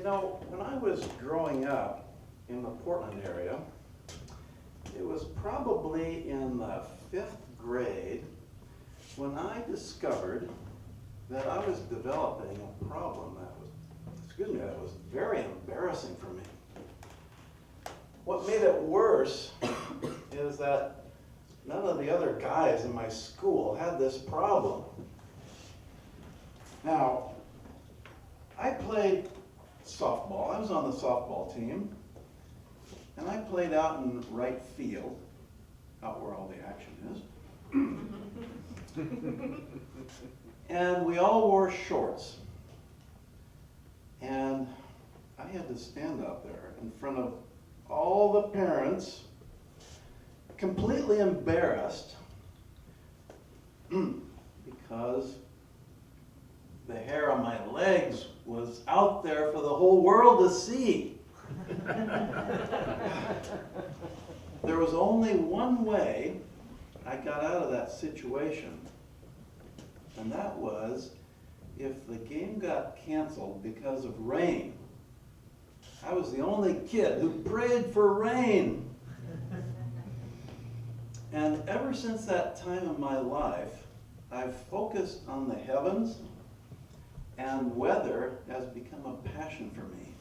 know, when I was growing up in the Portland area, it was probably in the 5th grade when I discovered that I was developing a problem that was very embarrassing for me. What made it worse is that none of the other guys in my school had this problem. Now, I played softball. I was on the softball team, and I played out in right field, out where all the action is. And we all wore shorts. And I had to stand up there in front of all the parents, completely embarrassed, because the hair on my legs was out there for the whole world to see. There was only one way I got out of that situation, and that was if the game got canceled because of rain. I was the only kid who prayed for rain. And ever since that time in my life, I've focused on the heavens, and weather has become a passion for me.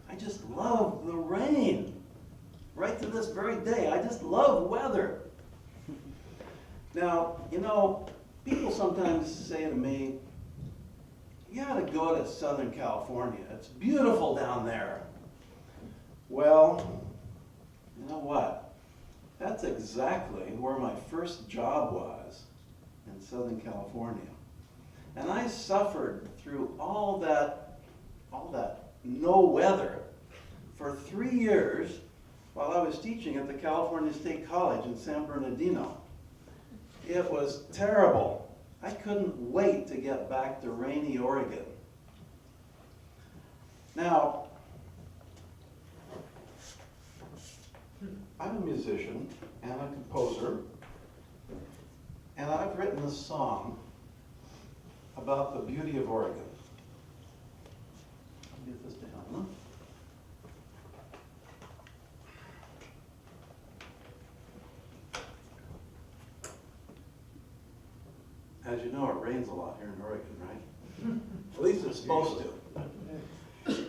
I just love the rain. Right to this very day, I just love weather. Now, you know, people sometimes say to me, you ought to go to Southern California. It's beautiful down there. Well, you know what? That's exactly where my first job was, in Southern California. And I suffered through all that no weather for 3 years while I was teaching at the California State College in San Bernardino. It was terrible. I couldn't wait to get back to rainy Oregon. Now, I'm a musician and a composer, and I've written a song about the beauty of Oregon. I'll give this to Helena. As you know, it rains a lot here in Oregon, right? At least it's supposed to.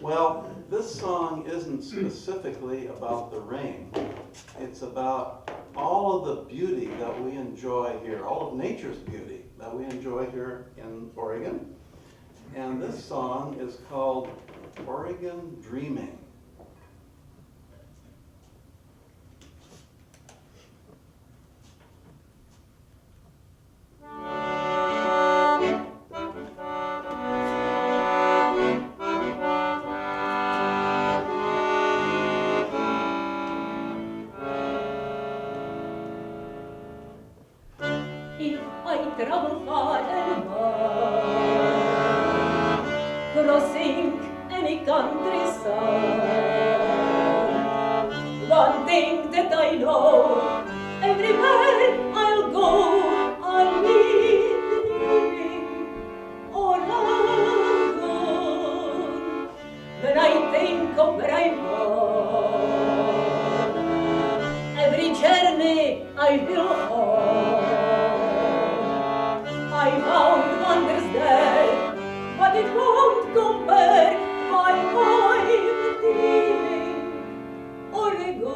Well, this song isn't specifically about the rain. It's about all of the beauty that we enjoy here, all of nature's beauty that we enjoy here in Oregon. And this song is called Oregon Dreaming. Travel far and wide, crossing any countryside. One thing that I know, everywhere I'll go, I'll meet dreaming Oregon. When I think of where I'm born, every journey I will on. I found wonders there, but it won't compare. I'm dreaming Oregon.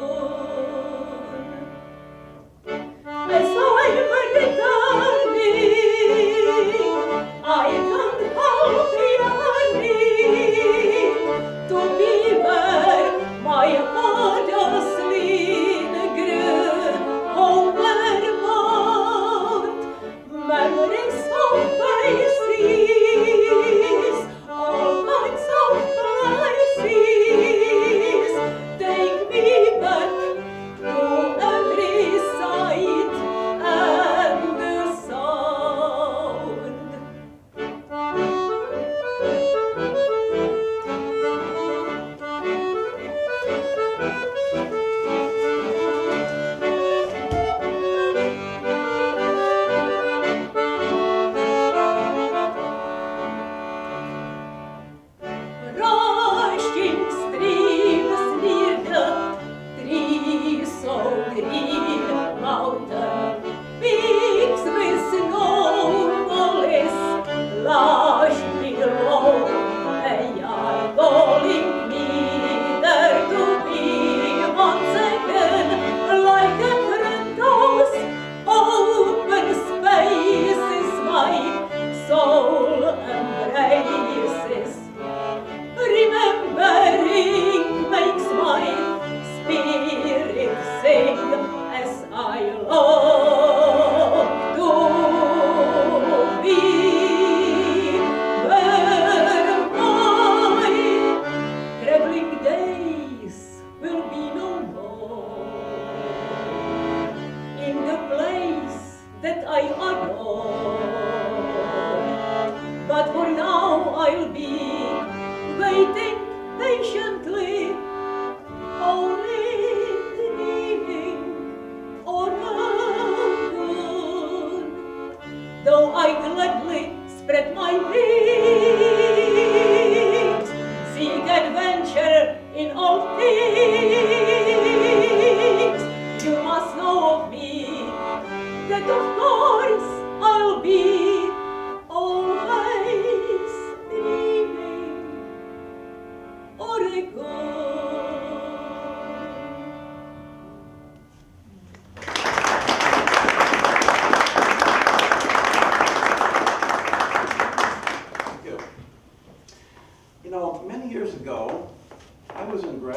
As I'm returning, I can't help yearning to be where my heart just lean grew. Home where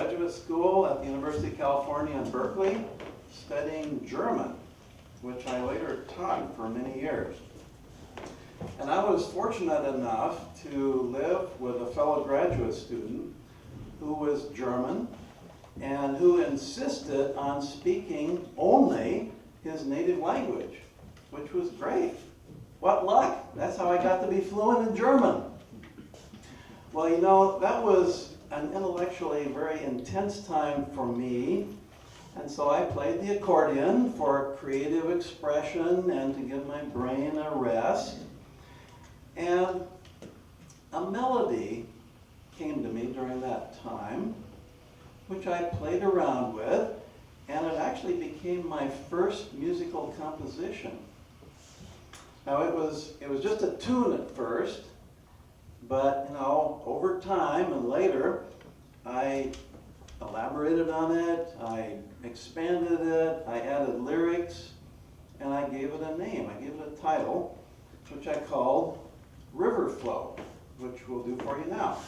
graduate school at the University of California in Berkeley, studying German, which I later taught for many years. And I was fortunate enough to live with a fellow graduate student who was German and who insisted on speaking only his native language, which was great. What luck! That's how I got to be fluent in German. Well, you know, that was an intellectually very intense time for me, and so I played the accordion for creative expression and to give my brain a rest. And a melody came to me during that time, which I played around with, and it actually became my first musical composition. Now it was just a tune at first, but you know, over time and later, I elaborated on it, I expanded it, I added lyrics, and I gave it a name. I gave it a title, which I called River Flow, which we'll do for you now.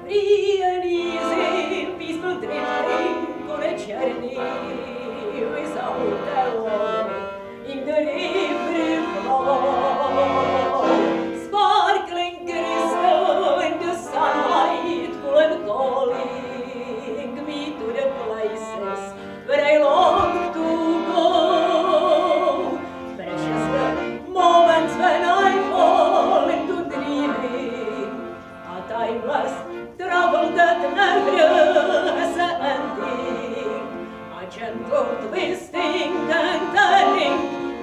Free and easy, peaceful drifting on a journey without a worry in the river flow. Sparkling crystal in the sunlight, cool and calling me to the places where I long to go. Precious the moments when I fall into dreaming, a timeless trouble that never has an ending, a gentle twisting and turning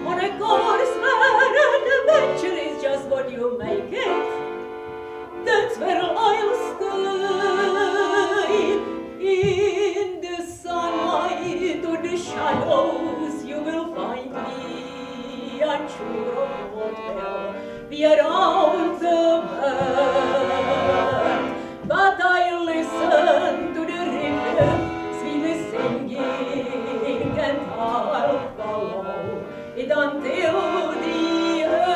on a course where adventure is just what you make it. That's where I'll stay, in the sunlight or the shadows you will find me, unsure of what will be around the bend. But I listen to the river sweetly singing, and I'll follow it until the end.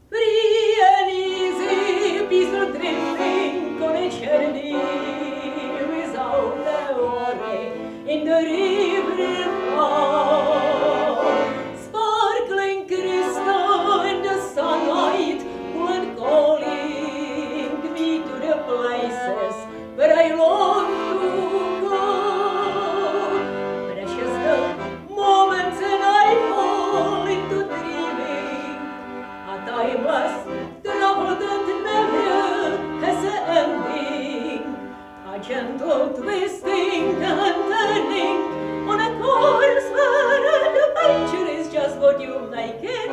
Free and easy, peaceful drifting on a journey without a worry in the river flow. Sparkling crystal in the sunlight, cool and calling me to the places where I long to go. Precious the moments and I fall into dreaming, a timeless trouble that never has an ending, a gentle twisting and turning on a course where adventure is just what you make it.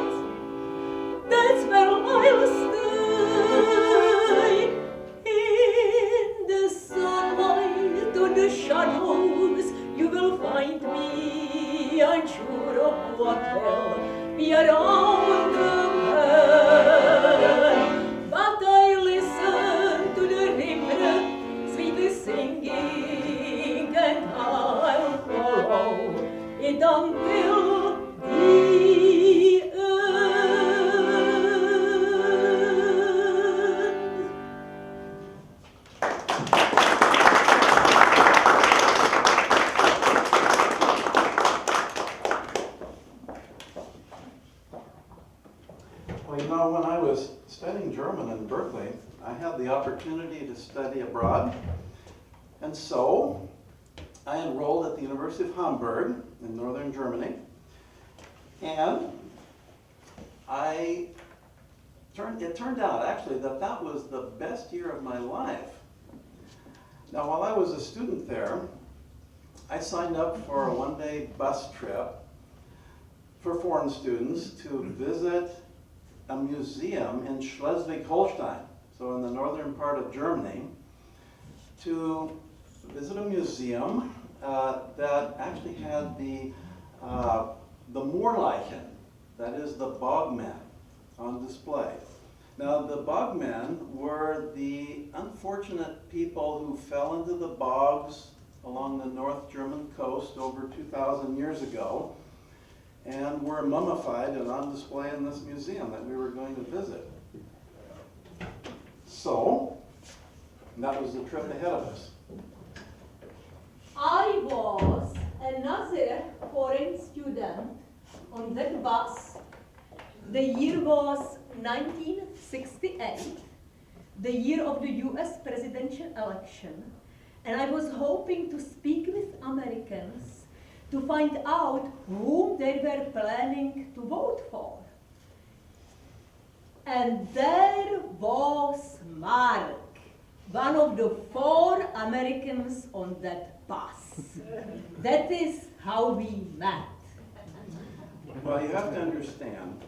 That's where I'll stay, in the sunlight or the shadows you will find me, unsure of what will be around the bend. But I listen to the river sweetly singing, and I'll follow it until the end. Well, you know, when I was studying German in Berkeley, I had the opportunity to study abroad. And so I enrolled at the University of Hamburg in northern Germany. And it turned out actually that was the best year of my life. Now, while I was a student there, I signed up for a one-day bus trip for foreign students to visit a museum in Schleswig-Holstein, so in the northern part of Germany, to visit a museum that actually had the moorlichen, that is the bogmen, on display. Now, the bogmen were the unfortunate people who fell into the bogs along the North German coast over 2,000 years ago and were mummified and on display in this museum that we were going to visit. So, that was the trip ahead of us. I was another foreign student on that bus. The year was 1968, the year of the US presidential election, and I was hoping to speak with Americans to find out whom they were planning to vote for. And there was Mark, one of the 4 Americans on that bus. That is how we met. Well, you have to understand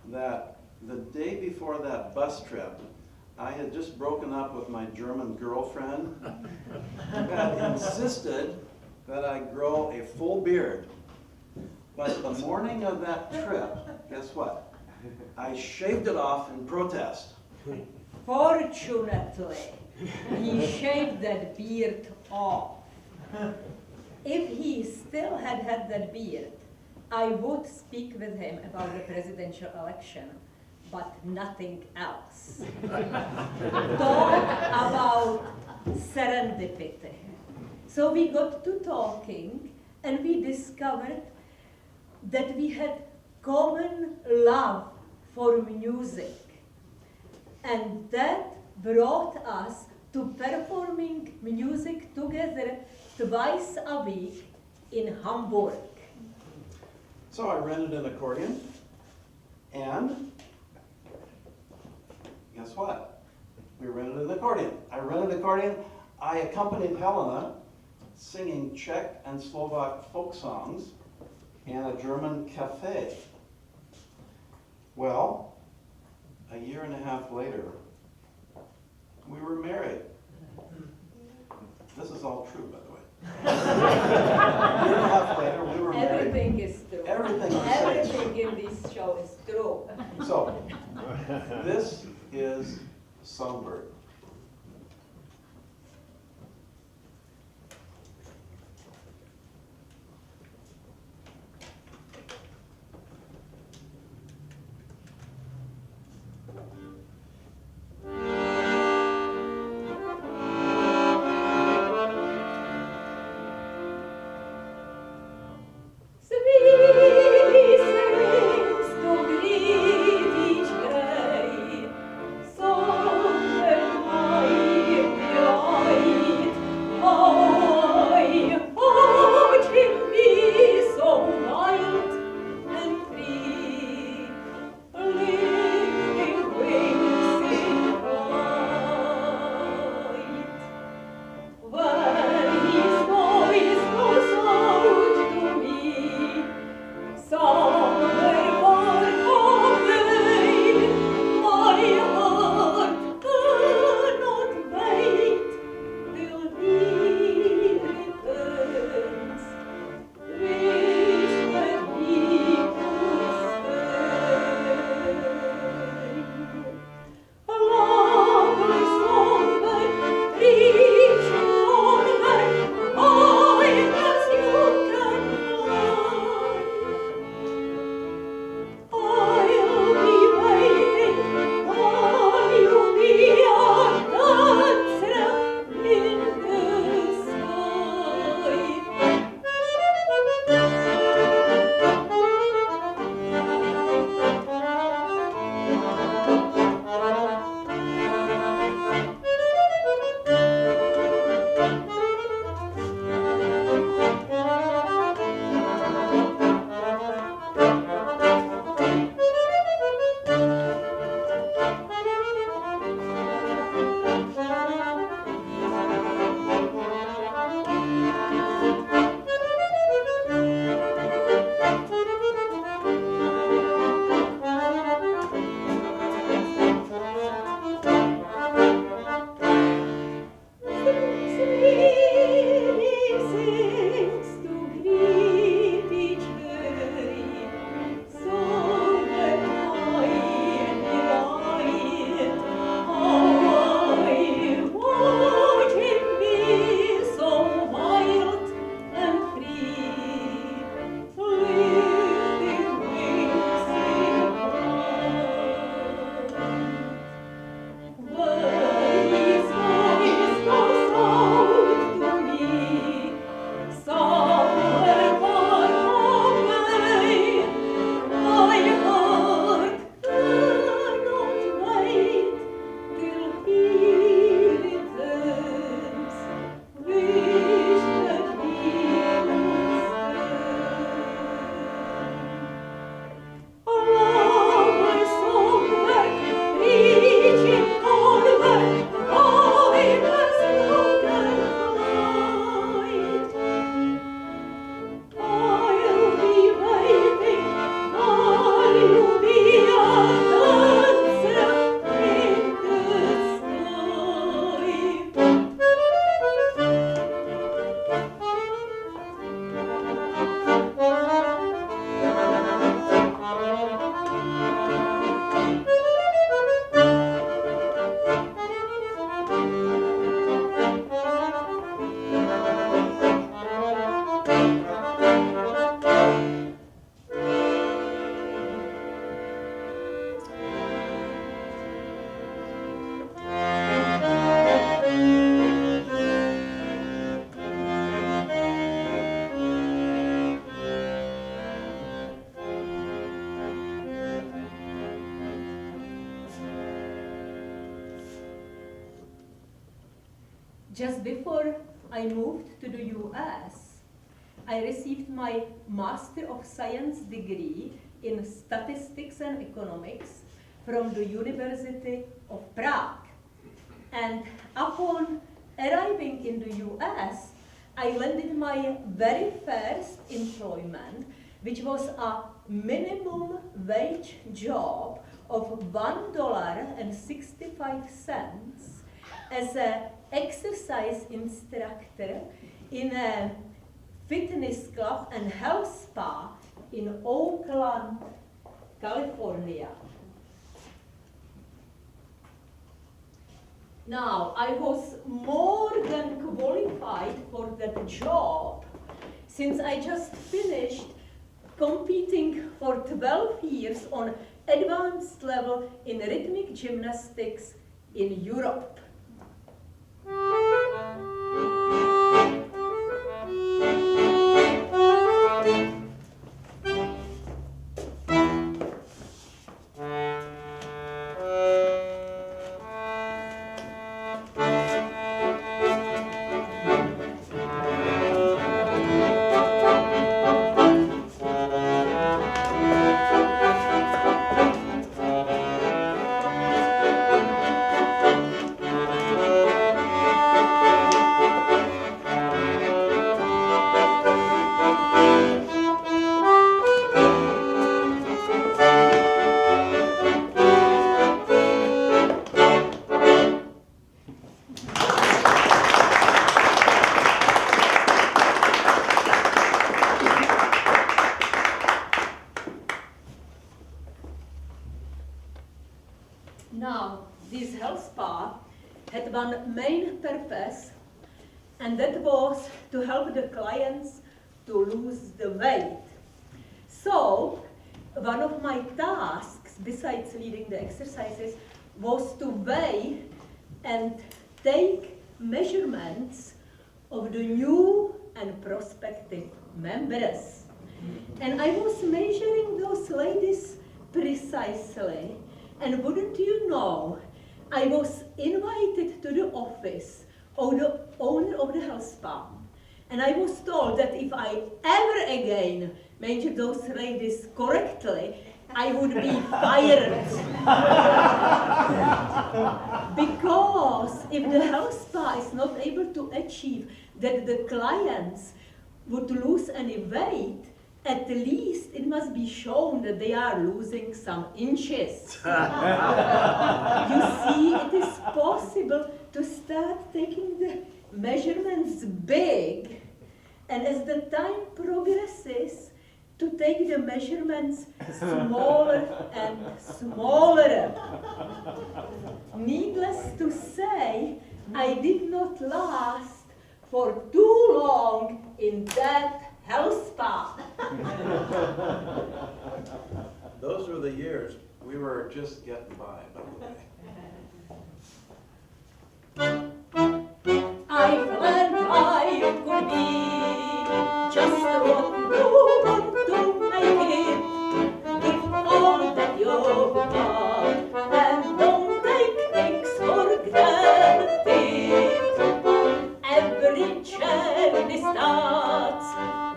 that the day before that bus trip, I had just broken up with my German girlfriend who had insisted that I grow a full beard. But the morning of that trip, guess what? I shaved it off in protest. Fortunately, he shaved that beard off. If he still had had that beard, I would speak with him about the presidential election, but nothing else. Talk about serendipity. So we got to talking, and we discovered that we had common love for music. And that brought us to performing music together twice a week in Hamburg. So I rented an accordion, and guess what? We rented an accordion. I rented an accordion. I accompanied Helena singing Czech and Slovak folk songs in a German cafe. Well, a year and a half later, we were married. This is all true, by the way. A year and a half later, we were married. Everything is true. Everything in this show is true. So, this is Songbird. Sweet to greet each day, songbird Just before I moved to the US, I received my Master of Science degree in Statistics and Economics from the University of Prague. And upon arriving in the US, I landed my very first employment, which was a minimum wage job of $1.65 as an exercise instructor in a fitness club and health spa in Oakland, California. Now, I was more than qualified for that job since I just finished competing for 12 years on advanced level in rhythmic gymnastics in Europe. Now, this health spa had one main purpose, and that was to help the clients to lose the weight. So, one of my tasks, besides leading the exercises, was to weigh and take measurements of the new and prospective members. And I was measuring those ladies precisely. And wouldn't you know, I was invited to the office of the owner of the health spa. And I was told that if I ever again measured those ladies correctly, I would be fired. Because if the health spa is not able to achieve that the clients would lose any weight, at least it must be shown that they are losing some inches. You see, it is possible to start taking the measurements big, and as the time progresses, to take the measurements smaller and smaller. Needless to say, I did not last for too long in that health spa. Those were the years we were just getting by the way. I've learned I could be just what you want to make it. Give all that you've got and don't take things for granted. Every journey starts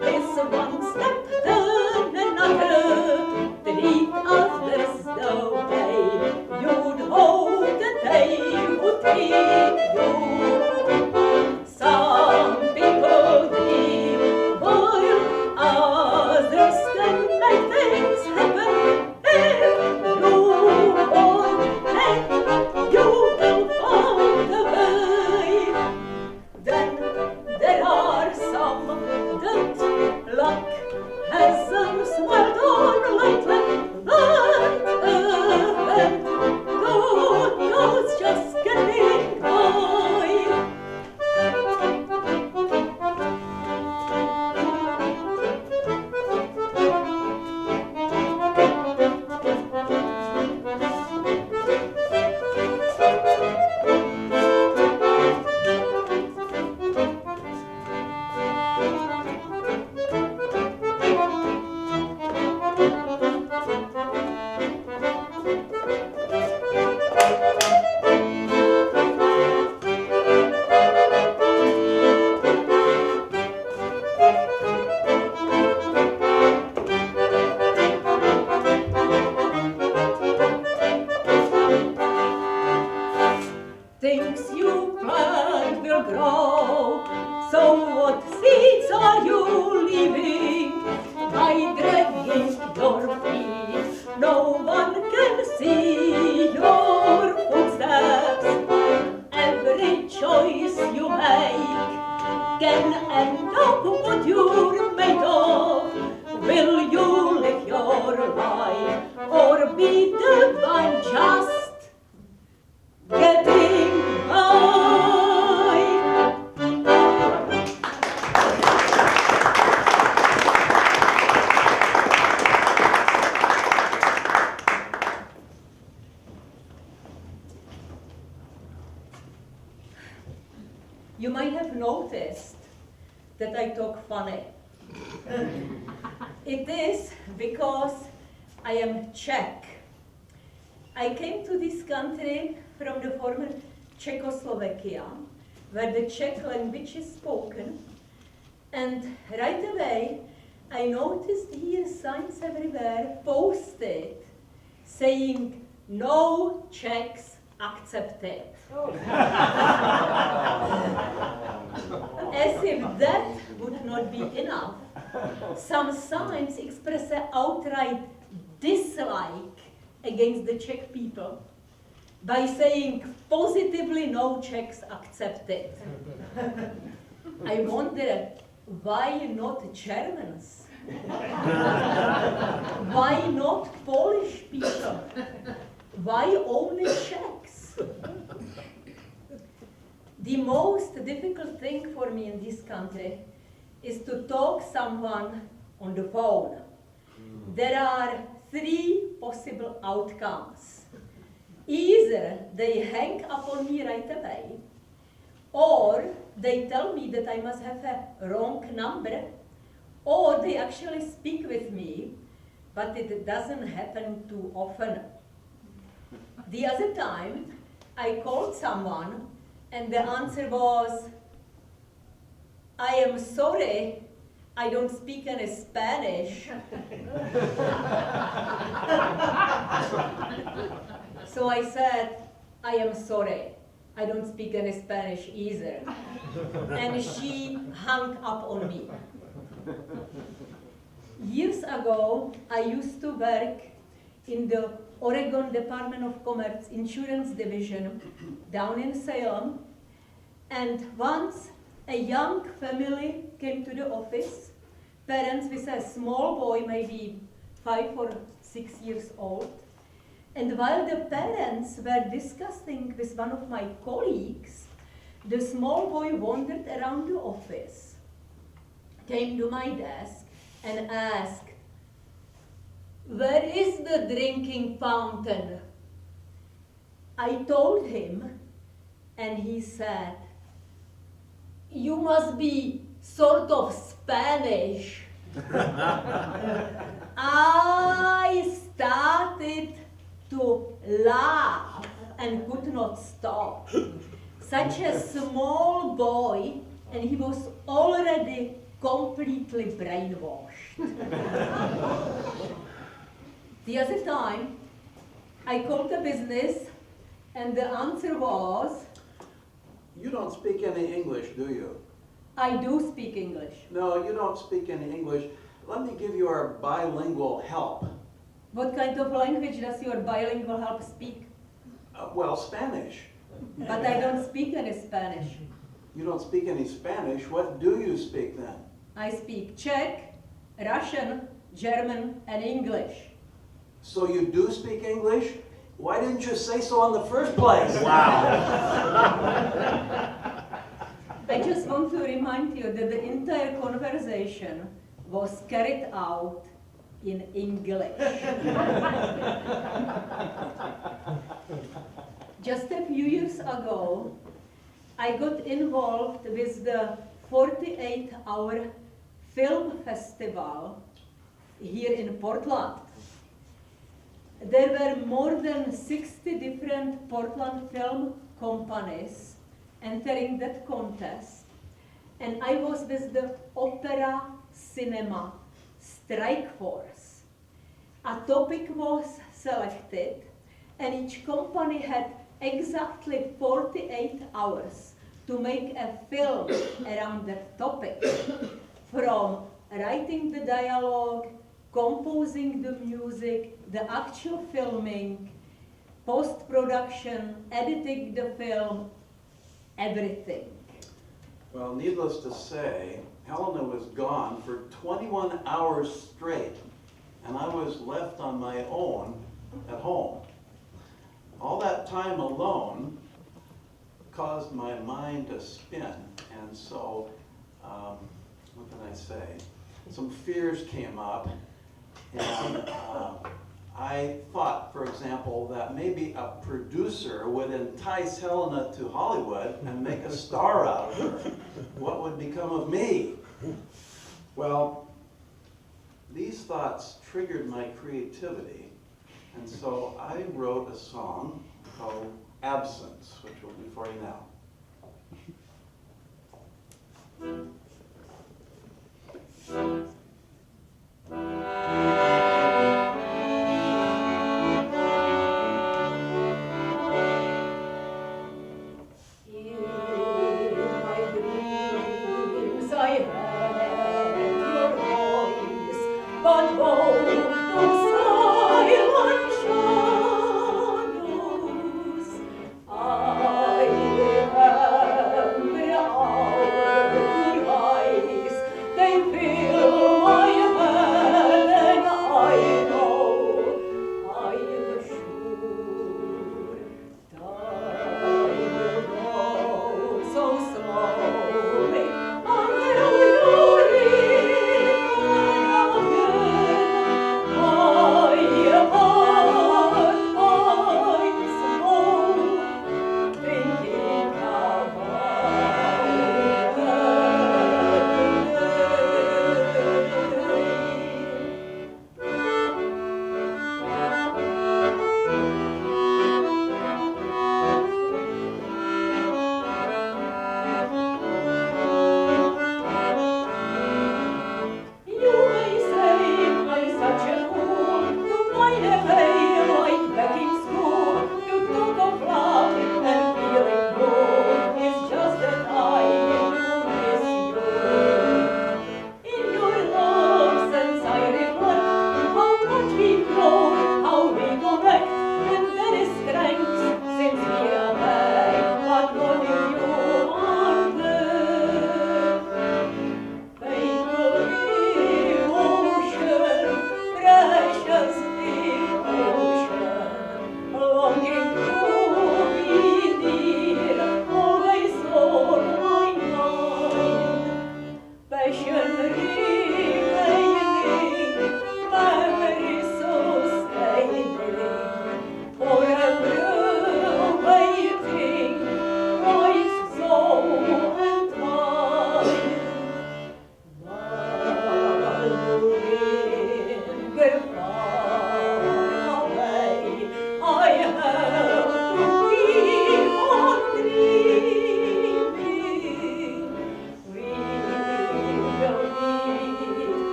with one step, then another. Treat others the way you'd hold and you might have noticed that I talk funny. It is because I am Czech. I came to this country from the former Czechoslovakia, where the Czech language is spoken, and right away I noticed here signs everywhere posted saying no Czechs accepted. As if that would not be enough, some signs express an outright dislike against the Czech people by saying positively no Czechs accepted. I wonder, why not Germans? Why not Polish people? Why only Czechs? The most difficult thing for me in this country is to talk someone on the phone. There are 3 possible outcomes. Either they hang up on me right away, or they tell me that I must have a wrong number, or they actually speak with me, but it doesn't happen too often. The other time, I called someone, and the answer was, I am sorry, I don't speak any Spanish. So I said, I am sorry, I don't speak any Spanish either. And she hung up on me. Years ago, I used to work in the Oregon Department of Commerce Insurance Division down in Salem, and once a young family came to the office, parents with a small boy, maybe 5 or 6 years old, and while the parents were discussing with one of my colleagues, the small boy wandered around the office, came to my desk, and asked, "Where is the drinking fountain?" I told him, and he said, "You must be sort of Spanish." I started to laugh and could not stop. Such a small boy, and he was already completely brainwashed. The other time, I called the business, and the answer was, You don't speak any English, do you? I do speak English. No, you don't speak any English. Let me give you our bilingual help. What kind of language does your bilingual help speak? Well, Spanish. But I don't speak any Spanish. You don't speak any Spanish. What do you speak then? I speak Czech, Russian, German, and English. So you do speak English? Why didn't you say so in the first place? I just want to remind you that the entire conversation was carried out in English. Just a few years ago, I got involved with the 48-hour film festival here in Portland. There were more than 60 different Portland film companies entering that contest, and I was with the Opera Cinema Strike Force. A topic was selected, and each company had exactly 48 hours to make a film around that topic, from writing the dialogue, composing the music, the actual filming, post-production, editing the film, everything. Well, needless to say, Helena was gone for 21 hours straight, and I was left on my own at home. All that time alone caused my mind to spin, and so, what can I say? Some fears came up, and I thought, for example, that maybe a producer would entice Helena to Hollywood and make a star out of her. What would become of me? Well, these thoughts triggered my creativity, and so I wrote a song called Absence, which will be for you now.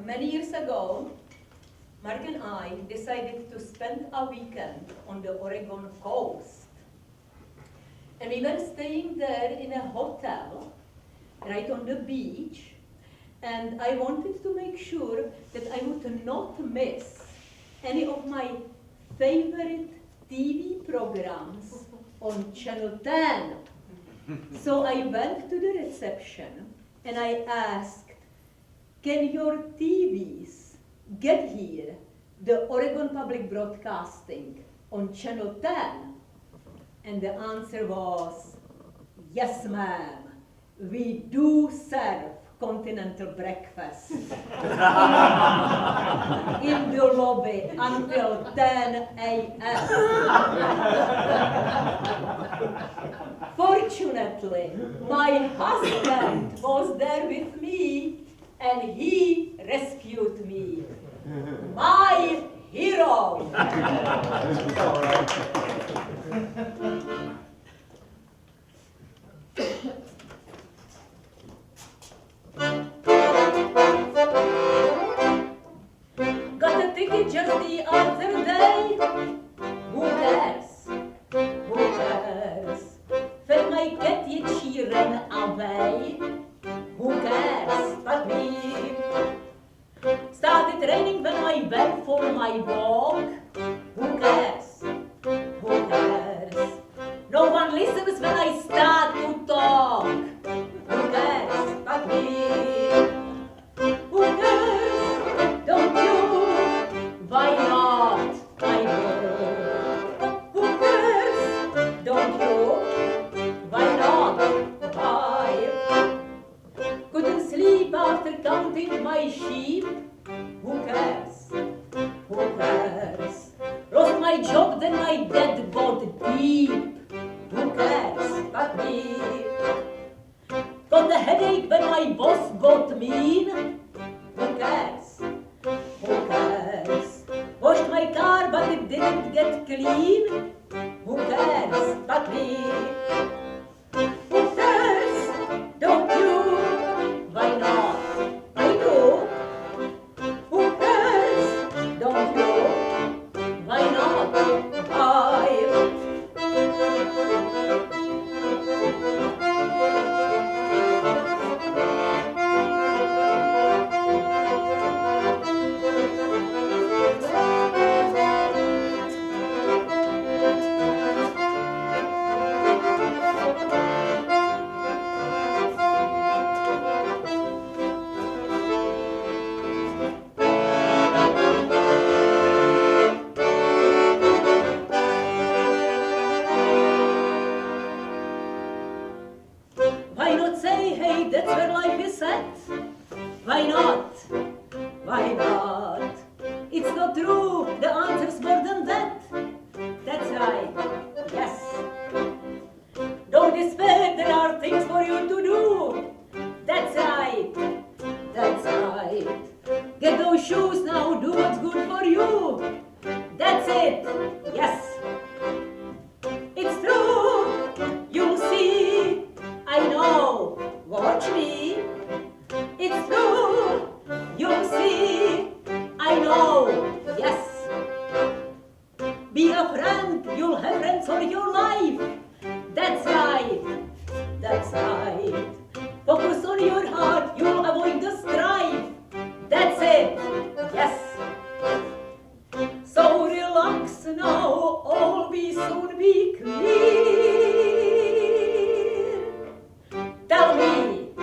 Many years ago, Mark and I decided to spend a weekend on the Oregon coast. And we were staying there in a hotel right on the beach, and I wanted to make sure that I would not miss any of my favorite TV programs on Channel 10. So I went to the reception and I asked, can your TVs get here the Oregon Public Broadcasting on Channel 10? And the answer was, yes, ma'am, we do serve continental breakfast in the lobby until 10 a.m. Fortunately, my husband was there with me and he rescued me. My hero! Got a ticket just the other day. Who cares? Who cares? When my cat yet she ran away. Who cares but me? Started raining when I went for my walk. Who cares? Who cares? No one listens when I start to talk. Who cares but me? Who cares? Don't you? Why not? I know. Who cares? Don't you? Why not? Why? Couldn't sleep after counting my sheep. Who cares? Who cares? Lost my job, then my debt got deep. Who cares but me? Got a headache when my boss got mean. Who cares? Who cares? Washed my car, but it didn't get clean. Who cares but me? Who cares? Don't you? Why not? I do. Who cares? Don't you? Why not? I. Why not say, hey, that's where life is set? Why not? Why not? It's not true, the answer's more than that. That's right, yes. Don't despair, there are things for you to do. That's right, that's right. Get those shoes now, do what's good for you. That's it, yes. It's true, you'll see. I know, watch me. It's true, you'll see. I know, yes. Be a friend, you'll have friends for your life. That's right, that's right. Focus on your heart, you'll avoid the strife. That's it, yes. So relax now, all will soon be clear. Tell me,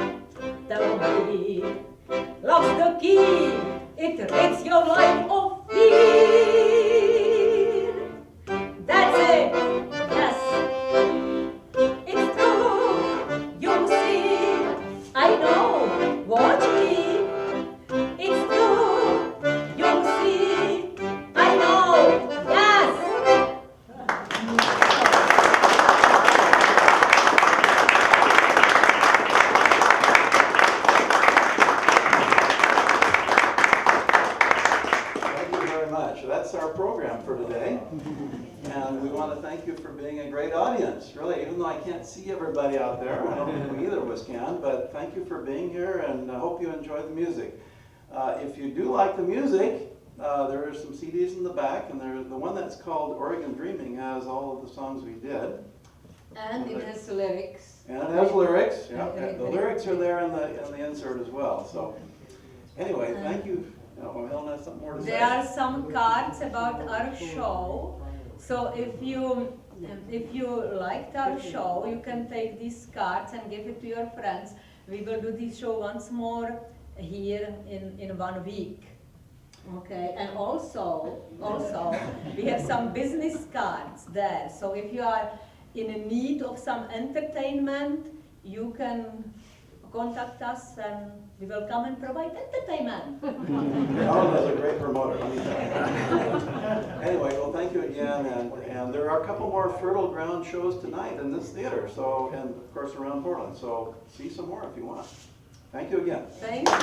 love's the key, it rids your life of fear. That's it, yes. It's true, you'll see. I know, watch me. It's true, you'll see. I know, yes. That's our program for today, and we want to thank you for being a great audience. Really, even though I can't see everybody out there, I don't think we either of us can, but thank you for being here, and I hope you enjoy the music. If you do like the music, there are some CDs in the back, and the one that's called Oregon Dreaming has all of the songs we did. And it has lyrics. And it has lyrics, yeah. The lyrics are there in the insert as well. So anyway, thank you. Helena has something more to say. There are some cards about our show. So if you liked our show, you can take these cards and give it to your friends. We will do this show once more here in 1 week. Okay, and also we have some business cards there. So if you are in need of some entertainment, you can contact us and we will come and provide entertainment. Helena's a great promoter, let me tell you. Anyway, well, thank you again, and there are a couple more Fertile Ground shows tonight in this theater, so, and of course around Portland, so see some more if you want. Thank you again. Thank you.